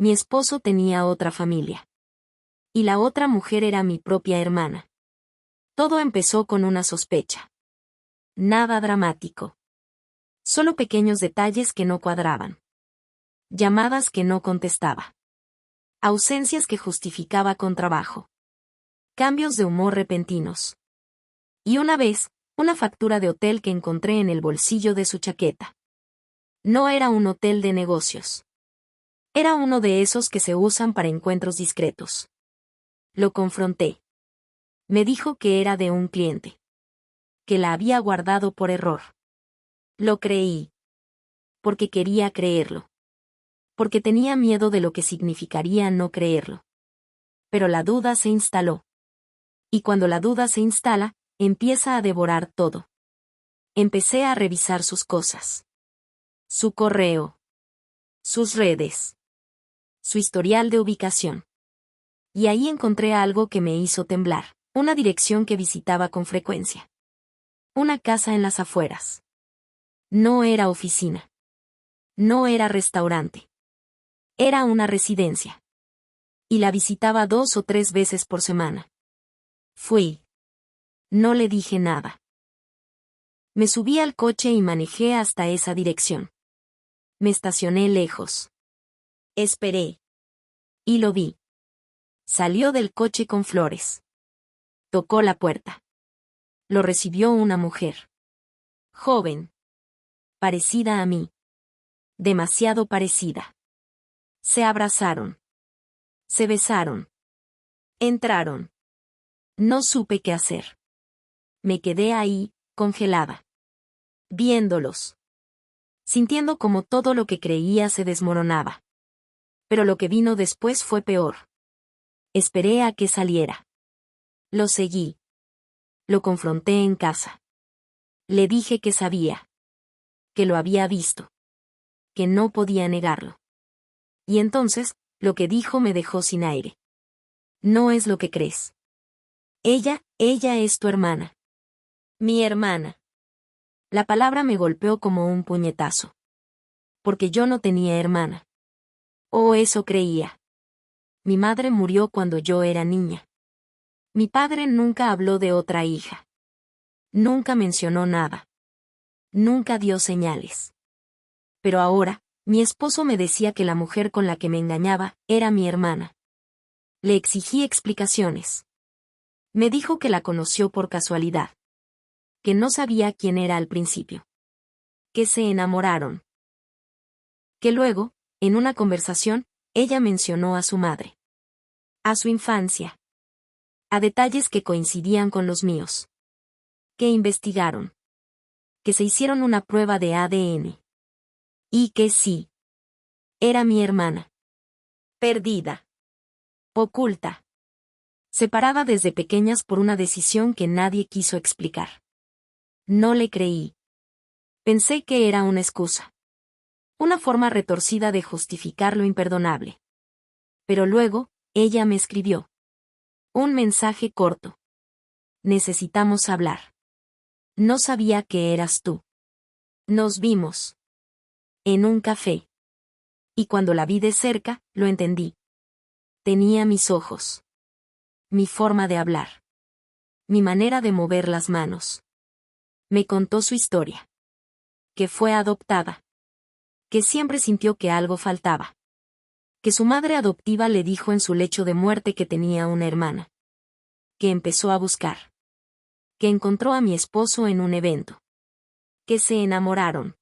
Mi esposo tenía otra familia. Y la otra mujer era mi propia hermana. Todo empezó con una sospecha. Nada dramático. Solo pequeños detalles que no cuadraban. Llamadas que no contestaba. Ausencias que justificaba con trabajo. Cambios de humor repentinos. Y una vez, una factura de hotel que encontré en el bolsillo de su chaqueta. No era un hotel de negocios. Era uno de esos que se usan para encuentros discretos. Lo confronté. Me dijo que era de un cliente. Que la había guardado por error. Lo creí. Porque quería creerlo. Porque tenía miedo de lo que significaría no creerlo. Pero la duda se instaló. Y cuando la duda se instala, empieza a devorar todo. Empecé a revisar sus cosas. Su correo. Sus redes. Su historial de ubicación. Y ahí encontré algo que me hizo temblar. Una dirección que visitaba con frecuencia. Una casa en las afueras. No era oficina. No era restaurante. Era una residencia. Y la visitaba 2 o 3 veces por semana. Fui. No le dije nada. Me subí al coche y manejé hasta esa dirección. Me estacioné lejos. Esperé. Y lo vi. Salió del coche con flores. Tocó la puerta. Lo recibió una mujer. Joven. Parecida a mí. Demasiado parecida. Se abrazaron. Se besaron. Entraron. No supe qué hacer. Me quedé ahí, congelada. Viéndolos. Sintiendo como todo lo que creía se desmoronaba. Pero lo que vino después fue peor. Esperé a que saliera. Lo seguí. Lo confronté en casa. Le dije que sabía. Que lo había visto. Que no podía negarlo. Y entonces, lo que dijo me dejó sin aire. No es lo que crees. Ella es tu hermana. Mi hermana. La palabra me golpeó como un puñetazo. Porque yo no tenía hermana. O eso creía. Mi madre murió cuando yo era niña. Mi padre nunca habló de otra hija. Nunca mencionó nada. Nunca dio señales. Pero ahora, mi esposo me decía que la mujer con la que me engañaba era mi hermana. Le exigí explicaciones. Me dijo que la conoció por casualidad. Que no sabía quién era al principio. Que se enamoraron. Que luego, en una conversación, ella mencionó a su madre. A su infancia. A detalles que coincidían con los míos. Que investigaron. Que se hicieron una prueba de ADN. Y que sí. Era mi hermana. Perdida. Oculta. Separada desde pequeñas por una decisión que nadie quiso explicar. No le creí. Pensé que era una excusa. Una forma retorcida de justificar lo imperdonable. Pero luego, ella me escribió. Un mensaje corto. Necesitamos hablar. No sabía que eras tú. Nos vimos. En un café. Y cuando la vi de cerca, lo entendí. Tenía mis ojos. Mi forma de hablar. Mi manera de mover las manos. Me contó su historia. Que fue adoptada. Que siempre sintió que algo faltaba. Que su madre adoptiva le dijo en su lecho de muerte que tenía una hermana. Que empezó a buscar. Que encontró a mi esposo en un evento. Que se enamoraron.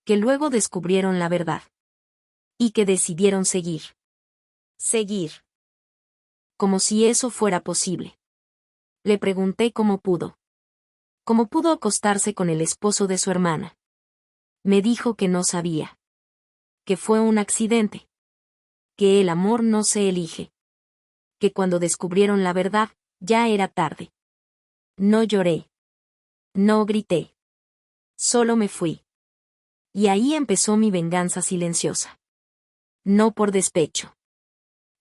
Que luego descubrieron la verdad. Y que decidieron seguir. Seguir. Como si eso fuera posible. Le pregunté cómo pudo. Cómo pudo acostarse con el esposo de su hermana. Me dijo que no sabía. Que fue un accidente. Que el amor no se elige. Que cuando descubrieron la verdad, ya era tarde. No lloré. No grité. Solo me fui. Y ahí empezó mi venganza silenciosa. No por despecho.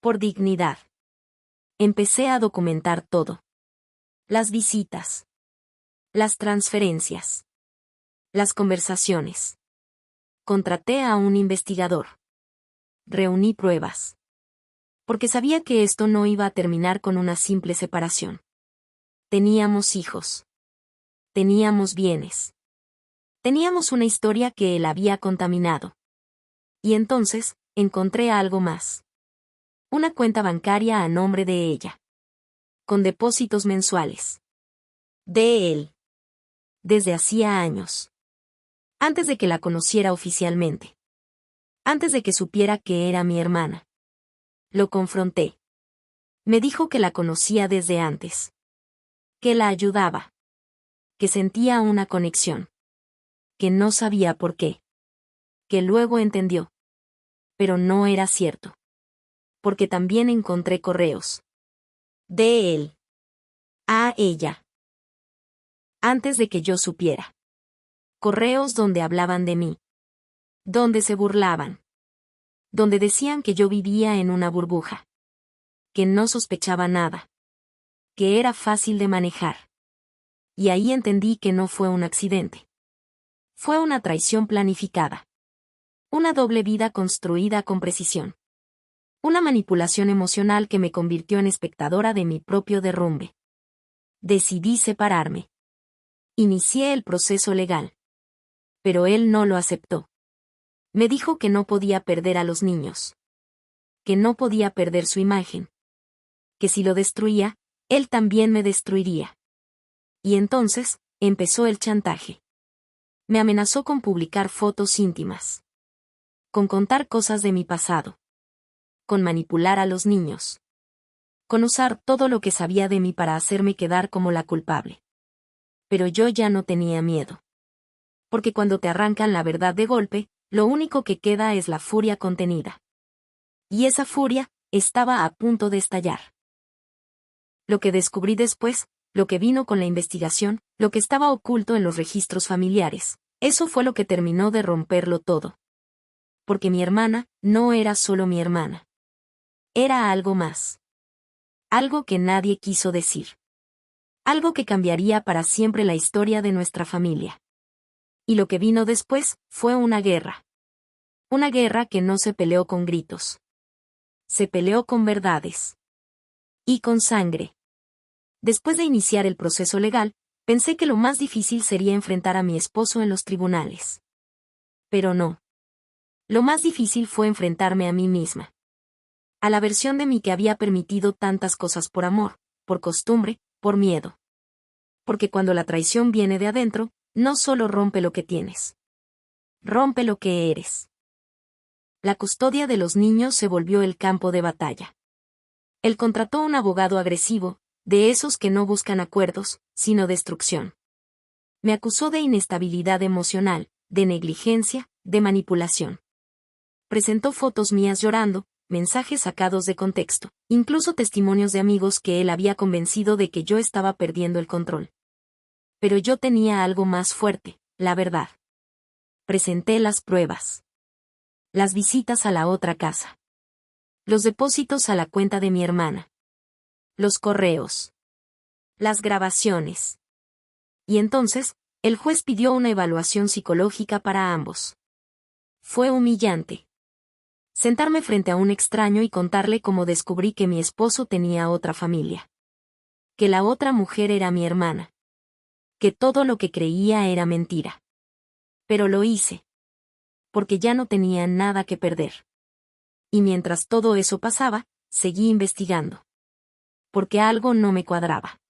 Por dignidad. Empecé a documentar todo. Las visitas. Las transferencias. Las conversaciones. Contraté a un investigador. Reuní pruebas. Porque sabía que esto no iba a terminar con una simple separación. Teníamos hijos. Teníamos bienes. Teníamos una historia que él había contaminado. Y entonces, encontré algo más. Una cuenta bancaria a nombre de ella. Con depósitos mensuales. De él. Desde hacía años. Antes de que la conociera oficialmente. Antes de que supiera que era mi hermana. Lo confronté. Me dijo que la conocía desde antes. Que la ayudaba. Que sentía una conexión. Que no sabía por qué. Que luego entendió. Pero no era cierto. Porque también encontré correos. De él. A ella. Antes de que yo supiera. Correos donde hablaban de mí. Donde se burlaban. Donde decían que yo vivía en una burbuja. Que no sospechaba nada. Que era fácil de manejar. Y ahí entendí que no fue un accidente. Fue una traición planificada. Una doble vida construida con precisión. Una manipulación emocional que me convirtió en espectadora de mi propio derrumbe. Decidí separarme. Inicié el proceso legal. Pero él no lo aceptó. Me dijo que no podía perder a los niños. Que no podía perder su imagen. Que si lo destruía, él también me destruiría. Y entonces, empezó el chantaje. Me amenazó con publicar fotos íntimas. Con contar cosas de mi pasado. Con manipular a los niños. Con usar todo lo que sabía de mí para hacerme quedar como la culpable. Pero yo ya no tenía miedo. Porque cuando te arrancan la verdad de golpe, lo único que queda es la furia contenida. Y esa furia estaba a punto de estallar. Lo que descubrí después, lo que vino con la investigación, lo que estaba oculto en los registros familiares, eso fue lo que terminó de romperlo todo. Porque mi hermana no era solo mi hermana. Era algo más. Algo que nadie quiso decir. Algo que cambiaría para siempre la historia de nuestra familia. Y lo que vino después fue una guerra. Una guerra que no se peleó con gritos. Se peleó con verdades. Y con sangre. Después de iniciar el proceso legal, pensé que lo más difícil sería enfrentar a mi esposo en los tribunales. Pero no. Lo más difícil fue enfrentarme a mí misma. A la versión de mí que había permitido tantas cosas por amor, por costumbre, por miedo. Porque cuando la traición viene de adentro, no solo rompe lo que tienes. Rompe lo que eres. La custodia de los niños se volvió el campo de batalla. Él contrató un abogado agresivo, de esos que no buscan acuerdos, sino destrucción. Me acusó de inestabilidad emocional, de negligencia, de manipulación. Presentó fotos mías llorando, mensajes sacados de contexto, incluso testimonios de amigos que él había convencido de que yo estaba perdiendo el control. Pero yo tenía algo más fuerte, la verdad. Presenté las pruebas. Las visitas a la otra casa. Los depósitos a la cuenta de mi hermana. Los correos. Las grabaciones. Y entonces, el juez pidió una evaluación psicológica para ambos. Fue humillante. Sentarme frente a un extraño y contarle cómo descubrí que mi esposo tenía otra familia. Que la otra mujer era mi hermana. Que todo lo que creía era mentira. Pero lo hice. Porque ya no tenía nada que perder. Y mientras todo eso pasaba, seguí investigando. Porque algo no me cuadraba.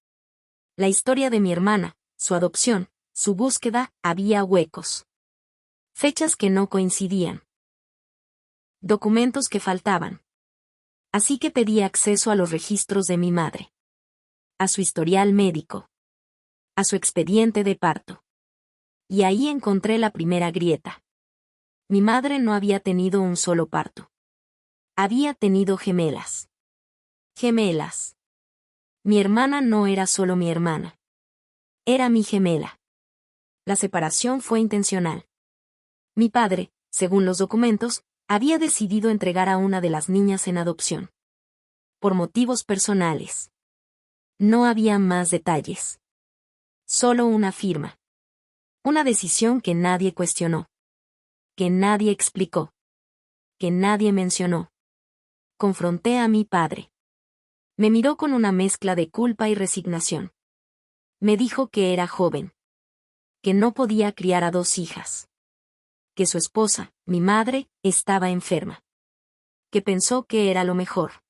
La historia de mi hermana, su adopción, su búsqueda, había huecos. Fechas que no coincidían. Documentos que faltaban. Así que pedí acceso a los registros de mi madre. A su historial médico. A su expediente de parto. Y ahí encontré la primera grieta. Mi madre no había tenido un solo parto. Había tenido gemelas. Gemelas. Mi hermana no era solo mi hermana. Era mi gemela. La separación fue intencional. Mi padre, según los documentos, había decidido entregar a una de las niñas en adopción. Por motivos personales. No había más detalles. Solo una firma. Una decisión que nadie cuestionó. Que nadie explicó. que nadie mencionó. Confronté a mi padre. Me miró con una mezcla de culpa y resignación. Me dijo que era joven. Que no podía criar a 2 hijas. Que su esposa, mi madre, estaba enferma. Que pensó que era lo mejor.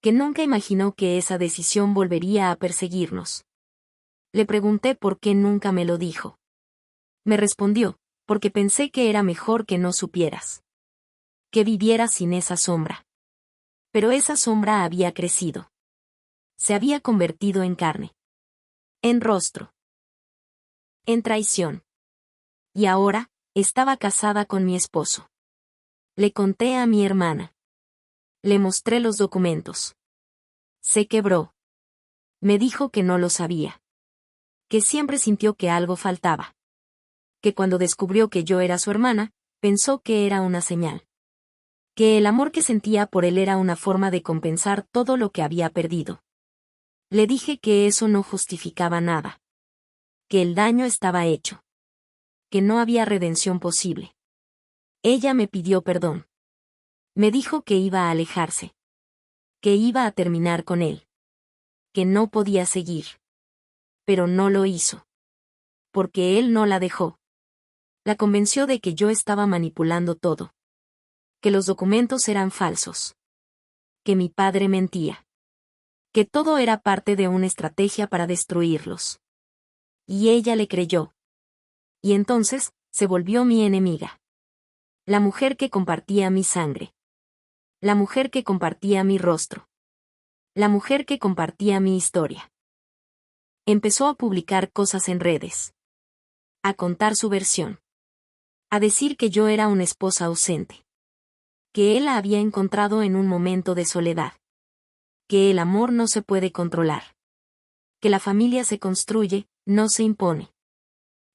Que nunca imaginó que esa decisión volvería a perseguirnos. Le pregunté por qué nunca me lo dijo. Me respondió, porque pensé que era mejor que no supieras. Que vivieras sin esa sombra. Pero esa sombra había crecido. Se había convertido en carne. En rostro. En traición. Y ahora, estaba casada con mi esposo. Le conté a mi hermana. Le mostré los documentos. Se quebró. Me dijo que no lo sabía. Que siempre sintió que algo faltaba. Que cuando descubrió que yo era su hermana, pensó que era una señal. Que el amor que sentía por él era una forma de compensar todo lo que había perdido. Le dije que eso no justificaba nada. Que el daño estaba hecho. Que no había redención posible. Ella me pidió perdón. Me dijo que iba a alejarse. Que iba a terminar con él. Que no podía seguir. Pero no lo hizo. Porque él no la dejó. La convenció de que yo estaba manipulando todo. Que los documentos eran falsos. Que mi padre mentía. Que todo era parte de una estrategia para destruirlos. Y ella le creyó. Y entonces, se volvió mi enemiga. La mujer que compartía mi sangre. La mujer que compartía mi rostro. La mujer que compartía mi historia. Empezó a publicar cosas en redes. A contar su versión. A decir que yo era una esposa ausente. Que él la había encontrado en un momento de soledad. Que el amor no se puede controlar. Que la familia se construye, no se impone.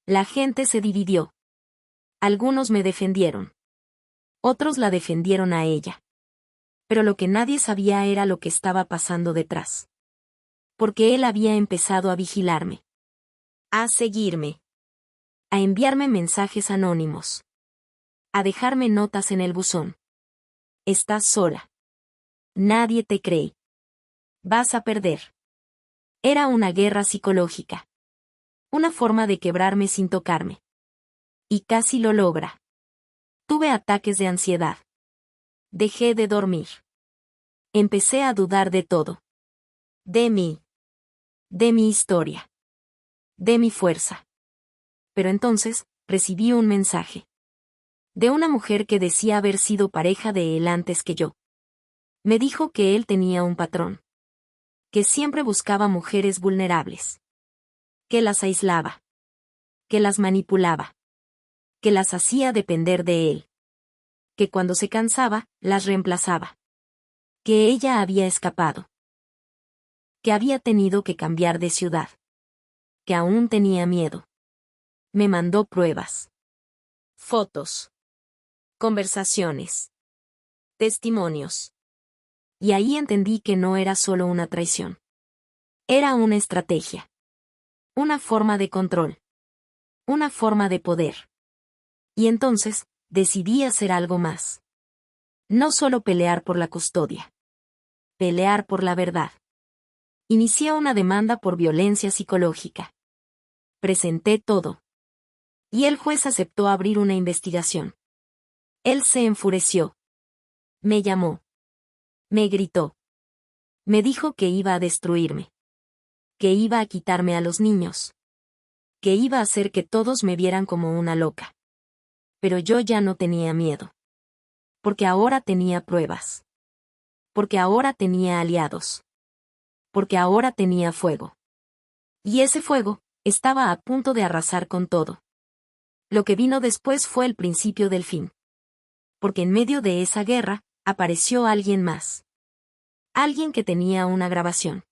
La gente se dividió. Algunos me defendieron. Otros la defendieron a ella. Pero lo que nadie sabía era lo que estaba pasando detrás. Porque él había empezado a vigilarme. A seguirme. A enviarme mensajes anónimos. A dejarme notas en el buzón. Estás sola. Nadie te cree. Vas a perder. Era una guerra psicológica. Una forma de quebrarme sin tocarme. Y casi lo logra. Tuve ataques de ansiedad. Dejé de dormir. Empecé a dudar de todo. De mí. De mi historia. De mi fuerza. Pero entonces, recibí un mensaje. De una mujer que decía haber sido pareja de él antes que yo. Me dijo que él tenía un patrón. Que siempre buscaba mujeres vulnerables. Que las aislaba. Que las manipulaba. Que las hacía depender de él. Que cuando se cansaba, las reemplazaba. Que ella había escapado. Que había tenido que cambiar de ciudad. Que aún tenía miedo. Me mandó pruebas. Fotos. Conversaciones. Testimonios. Y ahí entendí que no era solo una traición. Era una estrategia. Una forma de control. Una forma de poder. Y entonces, decidí hacer algo más. No solo pelear por la custodia. Pelear por la verdad. Inicié una demanda por violencia psicológica. Presenté todo. Y el juez aceptó abrir una investigación. Él se enfureció. Me llamó. Me gritó. Me dijo que iba a destruirme. Que iba a quitarme a los niños. Que iba a hacer que todos me vieran como una loca. Pero yo ya no tenía miedo. Porque ahora tenía pruebas. Porque ahora tenía aliados. Porque ahora tenía fuego. Y ese fuego, estaba a punto de arrasar con todo. Lo que vino después fue el principio del fin. Porque en medio de esa guerra, apareció alguien más. Alguien que tenía una grabación.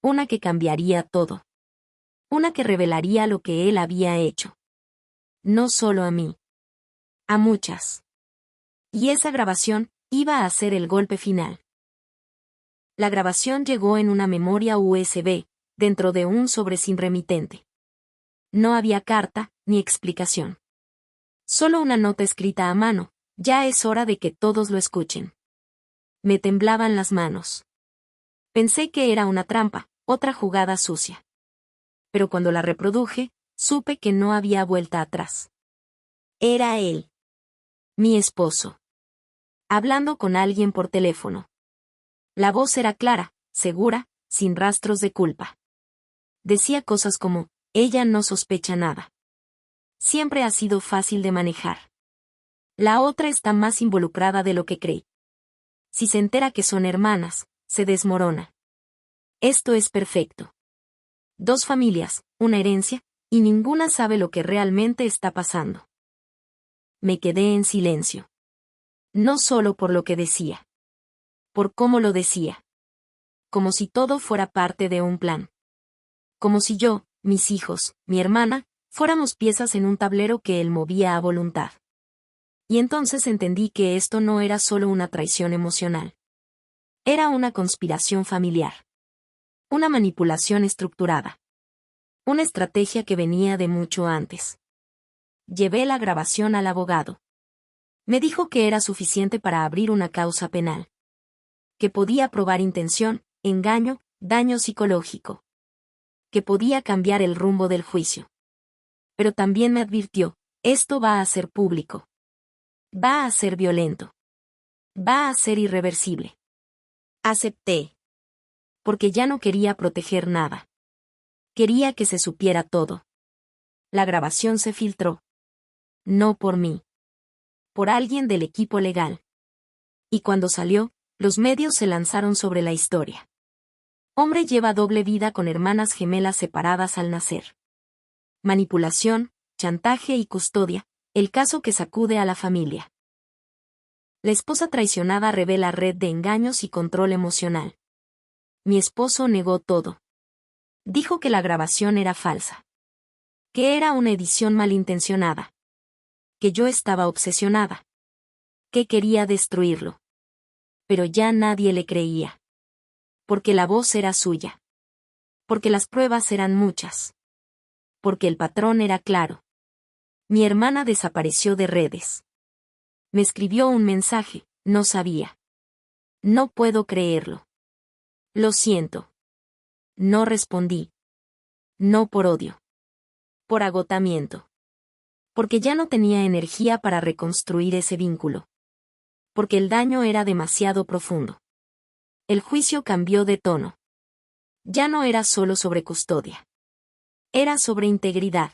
Una que cambiaría todo. Una que revelaría lo que él había hecho. No solo a mí. A muchas. Y esa grabación, iba a ser el golpe final. La grabación llegó en una memoria USB, dentro de un sobre sin remitente. No había carta, ni explicación. Solo una nota escrita a mano, Ya es hora de que todos lo escuchen. Me temblaban las manos. Pensé que era una trampa, otra jugada sucia. Pero cuando la reproduje, supe que no había vuelta atrás. Era él. Mi esposo. Hablando con alguien por teléfono. La voz era clara, segura, sin rastros de culpa. Decía cosas como, ella no sospecha nada. Siempre ha sido fácil de manejar. La otra está más involucrada de lo que cree. Si se entera que son hermanas, se desmorona. Esto es perfecto. Dos familias, una herencia, y ninguna sabe lo que realmente está pasando. Me quedé en silencio. No solo por lo que decía. Por cómo lo decía. Como si todo fuera parte de un plan. Como si yo, mis hijos, mi hermana, fuéramos piezas en un tablero que él movía a voluntad. Y entonces entendí que esto no era solo una traición emocional. Era una conspiración familiar. Una manipulación estructurada. Una estrategia que venía de mucho antes. Llevé la grabación al abogado. Me dijo que era suficiente para abrir una causa penal. Que podía probar intención, engaño, daño psicológico. Que podía cambiar el rumbo del juicio. Pero también me advirtió, esto va a ser público. Va a ser violento. Va a ser irreversible. Acepté. Porque ya no quería proteger nada. Quería que se supiera todo. La grabación se filtró. No por mí. Por alguien del equipo legal. Y cuando salió, los medios se lanzaron sobre la historia. Hombre lleva doble vida con hermanas gemelas separadas al nacer. Manipulación, chantaje y custodia, el caso que sacude a la familia. La esposa traicionada revela red de engaños y control emocional. Mi esposo negó todo. Dijo que la grabación era falsa. Que era una edición malintencionada. Que yo estaba obsesionada. Que quería destruirlo. Pero ya nadie le creía. Porque la voz era suya. Porque las pruebas eran muchas. Porque el patrón era claro. Mi hermana desapareció de redes. Me escribió un mensaje, no sabía. No puedo creerlo. Lo siento. No respondí. No por odio. Por agotamiento. Porque ya no tenía energía para reconstruir ese vínculo. Porque el daño era demasiado profundo. El juicio cambió de tono. Ya no era solo sobre custodia. Era sobre integridad.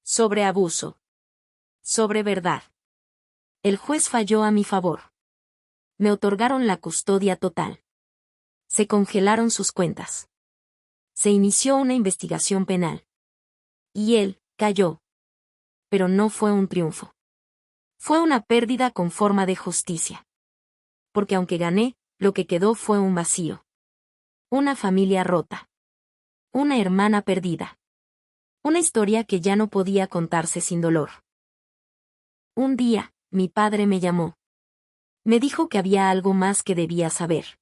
Sobre abuso. Sobre verdad. El juez falló a mi favor. Me otorgaron la custodia total. Se congelaron sus cuentas. Se inició una investigación penal. Y él, cayó. Pero no fue un triunfo. Fue una pérdida con forma de justicia. Porque aunque gané, lo que quedó fue un vacío. Una familia rota. Una hermana perdida. Una historia que ya no podía contarse sin dolor. Un día, mi padre me llamó. Me dijo que había algo más que debía saber.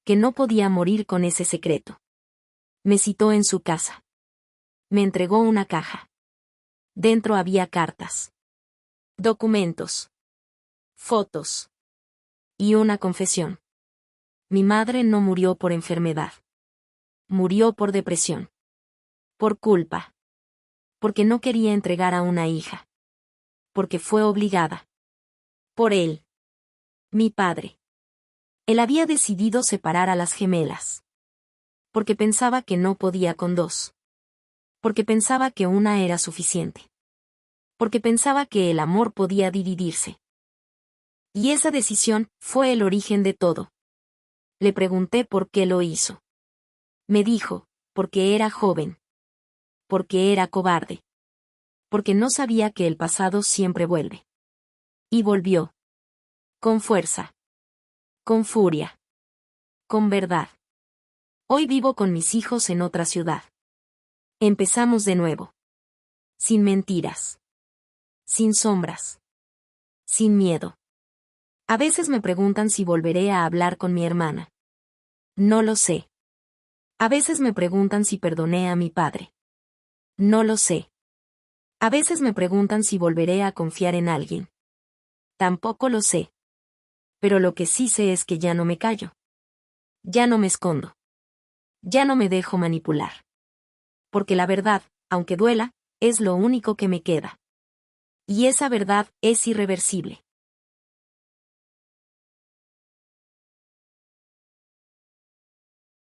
Que no podía morir con ese secreto. Me citó en su casa. Me entregó una caja. Dentro había cartas. Documentos. Fotos. Y una confesión. Mi madre no murió por enfermedad. Murió por depresión. Por culpa. Porque no quería entregar a una hija. Porque fue obligada. Por él. Mi padre. Él había decidido separar a las gemelas. Porque pensaba que no podía con dos. Porque pensaba que una era suficiente. Porque pensaba que el amor podía dividirse. Y esa decisión fue el origen de todo. Le pregunté por qué lo hizo. Me dijo, porque era joven. Porque era cobarde. Porque no sabía que el pasado siempre vuelve. Y volvió. Con fuerza. Con furia. Con verdad. Hoy vivo con mis hijos en otra ciudad. Empezamos de nuevo. Sin mentiras. Sin sombras. Sin miedo. A veces me preguntan si volveré a hablar con mi hermana. No lo sé. A veces me preguntan si perdoné a mi padre. No lo sé. A veces me preguntan si volveré a confiar en alguien. Tampoco lo sé. Pero lo que sí sé es que ya no me callo. Ya no me escondo. Ya no me dejo manipular. Porque la verdad, aunque duela, es lo único que me queda. Y esa verdad es irreversible.